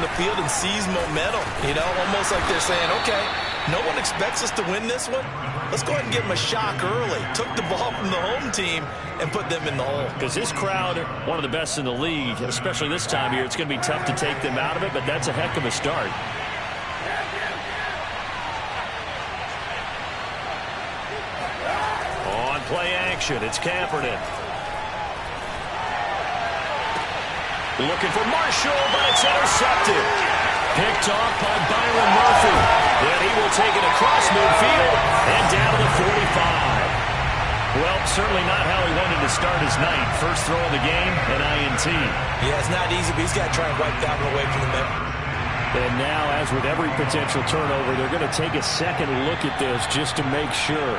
the field and seize momentum. You know, almost like they're saying, okay, no one expects us to win this one. Let's go ahead and give them a shock early. Took the ball from the home team and put them in the hole. Because this crowd, one of the best in the league, especially this time of year, it's going to be tough to take them out of it, but that's a heck of a start. On play action, it's Kaepernick. Looking for Marshall, but it's intercepted. Picked off by Byron Murphy. Then he will take it across midfield and down to the 45. Well, certainly not how he wanted to start his night. First throw of the game, an INT. Yeah, it's not easy, but he's got to try and wipe that one away from the net. And now, as with every potential turnover, they're going to take a second look at this just to make sure.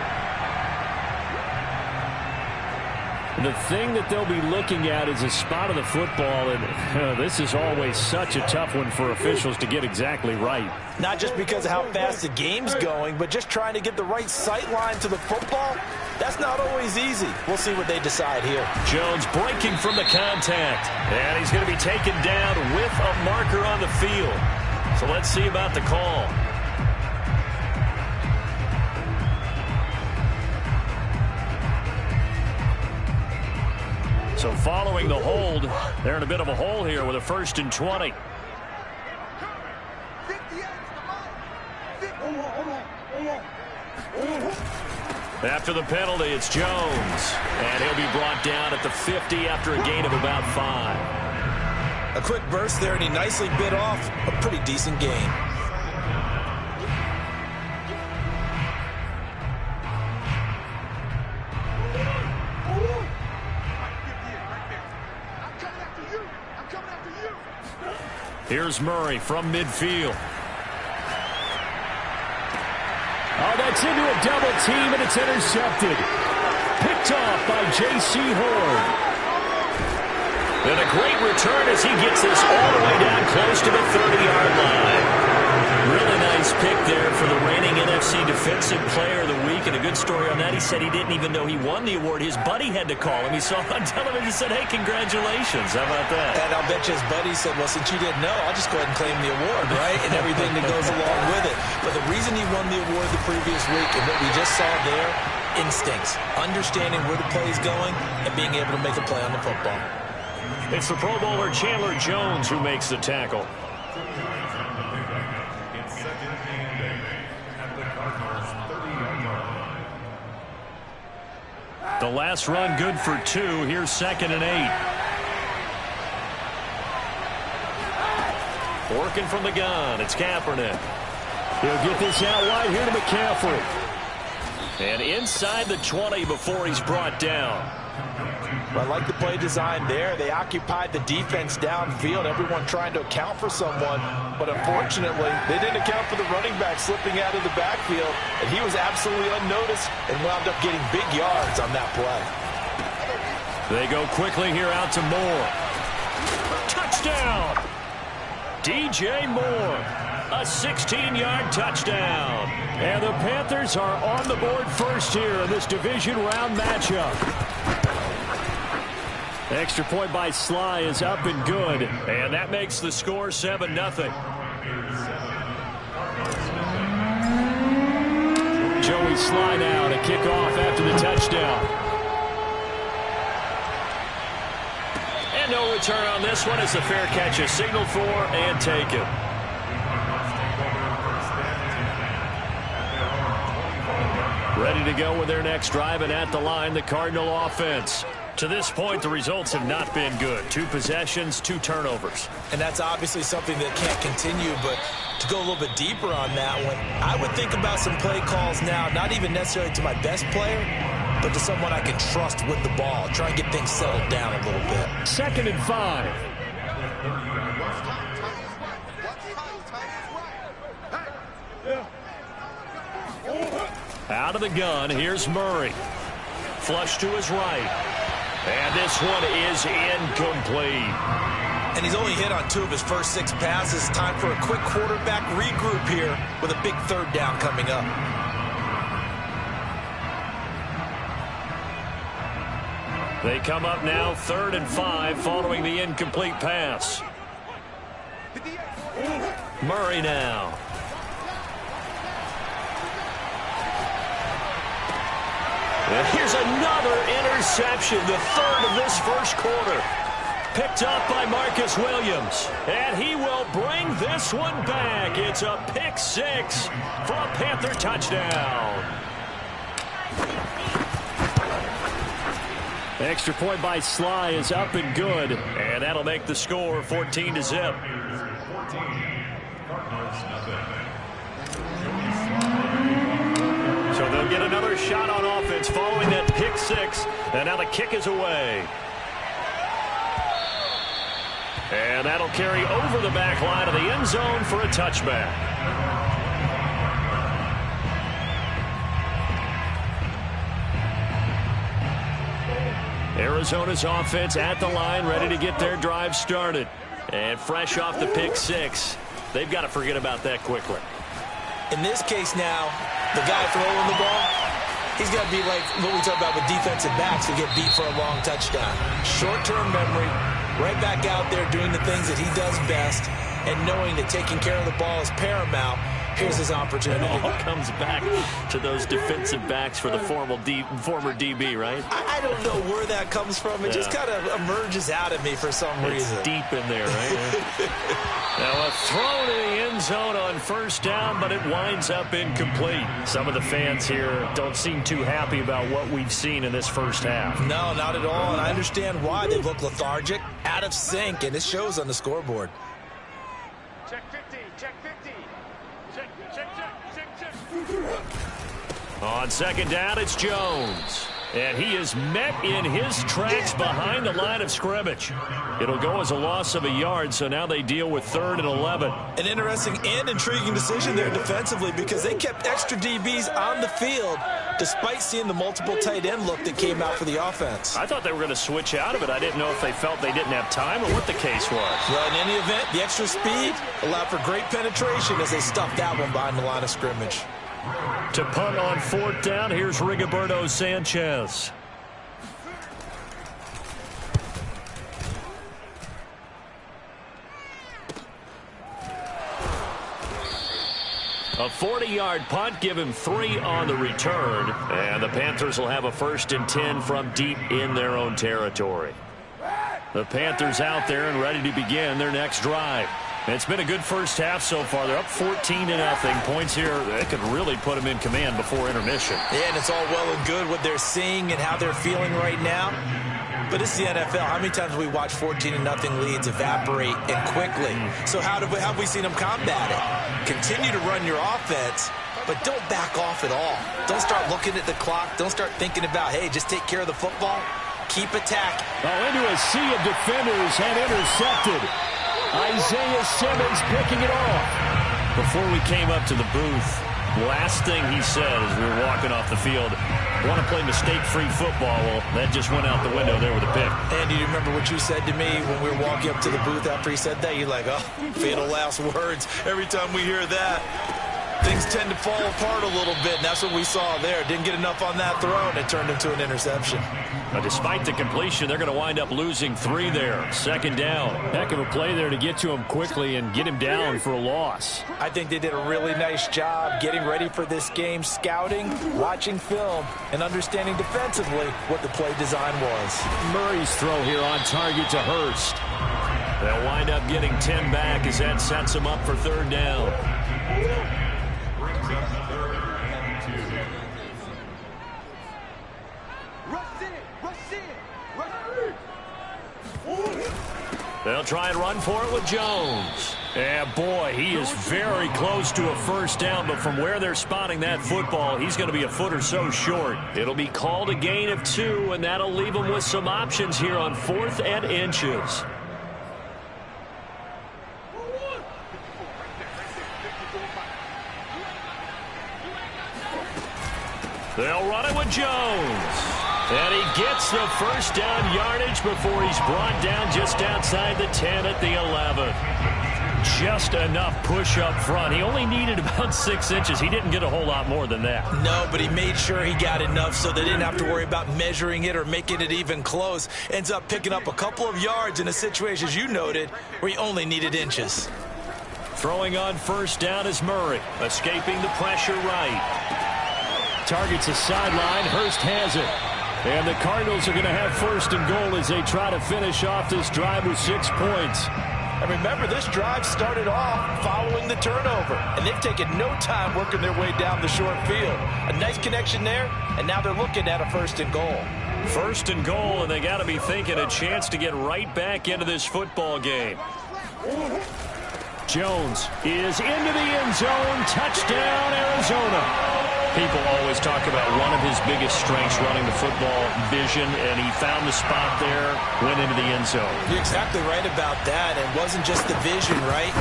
The thing that they'll be looking at is a spot of the football, and this is always such a tough one for officials to get exactly right. Not just because of how fast the game's going, but just trying to get the right sight line to the football. That's not always easy. We'll see what they decide here. Jones breaking from the contact, and he's going to be taken down with a marker on the field. So let's see about the call. So following the hold, they're in a bit of a hole here with a 1st and 20. After the penalty, it's Jones. And he'll be brought down at the 50 after a gain of about 5. A quick burst there, and he nicely bit off a pretty decent gain. Here's Murray from midfield. Oh, that's into a double team, and it's intercepted. Picked off by J.C. Horn. And a great return as he gets this all the way down close to the 30-yard line. Really nice pick there for the reigning NFC Defensive Player of the Week. And a good story on that. He said he didn't even know he won the award. His buddy had to call him. He saw him on television and said, hey, congratulations. How about that? And I'll bet you his buddy said, well, since you didn't know, I'll just go ahead and claim the award, right? And everything that goes along with it. But the reason he won the award the previous week and what we just saw there, instincts, understanding where the play is going and being able to make a play on the football. It's the Pro Bowler Chandler Jones who makes the tackle. The last run good for 2. Here's 2nd and 8. Working from the gun. It's Kaepernick. He'll get this out wide here to McCaffrey. And inside the 20 before he's brought down. I like the play design there. They occupied the defense downfield, everyone trying to account for someone. But unfortunately, they didn't account for the running back slipping out of the backfield. And he was absolutely unnoticed and wound up getting big yards on that play. They go quickly here out to Moore. Touchdown! DJ Moore. A 16-yard touchdown. And the Panthers are on the board first here in this division round matchup. Extra point by Sly is up and good. And that makes the score 7-0. Joey Sly now to kick off after the touchdown. And no return on this one as the fair catch is signaled for and taken. Ready to go with their next drive, and at the line, the Cardinal offense. To this point, the results have not been good. 2 possessions, 2 turnovers. And that's obviously something that can't continue, but to go a little bit deeper on that one, I would think about some play calls now, not even necessarily to my best player, but to someone I can trust with the ball. Try and get things settled down a little bit. 2nd and 5. Out of the gun, here's Murray. Flush to his right. And this one is incomplete. And he's only hit on 2 of his first 6 passes. Time for a quick quarterback regroup here with a big 3rd down coming up. They come up now 3rd and 5 following the incomplete pass. Murray now. And here's another interception, the third of this first quarter. Picked up by Marcus Williams. And he will bring this one back. It's a pick six for a Panther touchdown. Extra point by Sly is up and good. And that'll make the score 14-0. So they'll get another shot on offense following that pick six. And now the kick is away. And that'll carry over the back line of the end zone for a touchback. Arizona's offense at the line, ready to get their drive started. And fresh off the pick six, they've got to forget about that quickly. In this case now, the guy throwing the ball, he's got to be like what we talk about with defensive backs who get beat for a long touchdown. Short-term memory, right back out there doing the things that he does best, and knowing that taking care of the ball is paramount. Here's his opportunity. It all comes back to those defensive backs for the former DB, right? I don't know where that comes from. It just kind of emerges out of me for some reason. It's deep in there, right? Now a throw to the end zone on first down, but it winds up incomplete. Some of the fans here don't seem too happy about what we've seen in this first half. No, not at all, and I understand why. They look lethargic, out of sync, and it shows on the scoreboard. Check 50, check 50. Check. On second down, it's Jones. And he is met in his tracks behind the line of scrimmage. It'll go as a loss of a yard, so now they deal with 3rd and 11. An interesting and intriguing decision there defensively because they kept extra DBs on the field despite seeing the multiple tight end look that came out for the offense. I thought they were going to switch out of it. I didn't know if they felt they didn't have time or what the case was. Well, in any event, the extra speed allowed for great penetration as they stuffed that one behind the line of scrimmage. To punt on 4th down, here's Rigoberto Sanchez. A 40-yard punt, give him 3 on the return. And the Panthers will have a 1st and 10 from deep in their own territory. The Panthers out there and ready to begin their next drive. It's been a good first half so far. They're up 14-0. Points here, they could really put them in command before intermission. Yeah, and it's all well and good what they're seeing and how they're feeling right now. But it's the NFL. How many times have we watched 14-0 leads evaporate and quickly? So how have we seen them combat it? Continue to run your offense, but don't back off at all. Don't start looking at the clock. Don't start thinking about, hey, just take care of the football. Keep attacking. Oh, into a sea of defenders and intercepted. Isaiah Simmons picking it off. Before we came up to the booth, last thing he said as we were walking off the field, want to play mistake-free football. Well, that just went out the window there with a pick. Andy, do you remember what you said to me when we were walking up to the booth after he said that? You're like, oh, fatal last words. Every time we hear that, things tend to fall apart a little bit, and that's what we saw there. Didn't get enough on that throw, and it turned into an interception. But despite the completion, they're going to wind up losing 3 there. 2nd down. Heck of a play there to get to him quickly and get him down for a loss. I think they did a really nice job getting ready for this game, scouting, watching film, and understanding defensively what the play design was. Murray's throw here on target to Hurst. They'll wind up getting 10 back as that sets them up for 3rd down. They'll try and run for it with Jones. Yeah, boy, he is very close to a 1st down, but from where they're spotting that football, he's going to be a foot or so short. It'll be called a gain of 2, and that'll leave him with some options here on 4th and inches. They'll run it with Jones. And he gets the 1st down yardage before he's brought down just outside the 10 at the 11. Just enough push up front. He only needed about 6 inches. He didn't get a whole lot more than that. No, but he made sure he got enough so they didn't have to worry about measuring it or making it even close. Ends up picking up a couple of yards in a situation, as you noted, where he only needed inches. Throwing on first down is Murray. Escaping the pressure right. Targets the sideline. Hurst has it. And the Cardinals are going to have first and goal as they try to finish off this drive with 6 points. And remember, this drive started off following the turnover, and they've taken no time working their way down the short field. A nice connection there, and now they're looking at a first and goal. First and goal, and they got to be thinking a chance to get right back into this football game. Jones is into the end zone. Touchdown, Arizona. People always talk about one of his biggest strengths running the football, vision, and he found the spot there, went into the end zone. You're exactly right about that. It wasn't just the vision, right?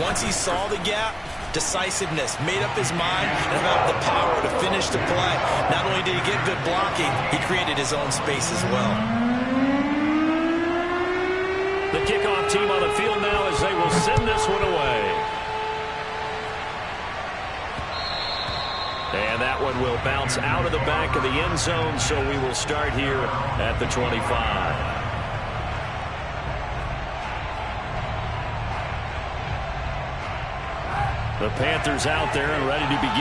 Once he saw the gap, decisiveness, made up his mind, and about the power to finish the play. Not only did he get good blocking, he created his own space as well. The kickoff team on the field now as they will send this one away. And that one will bounce out of the back of the end zone, so we will start here at the 25. The Panthers out there and ready to begin.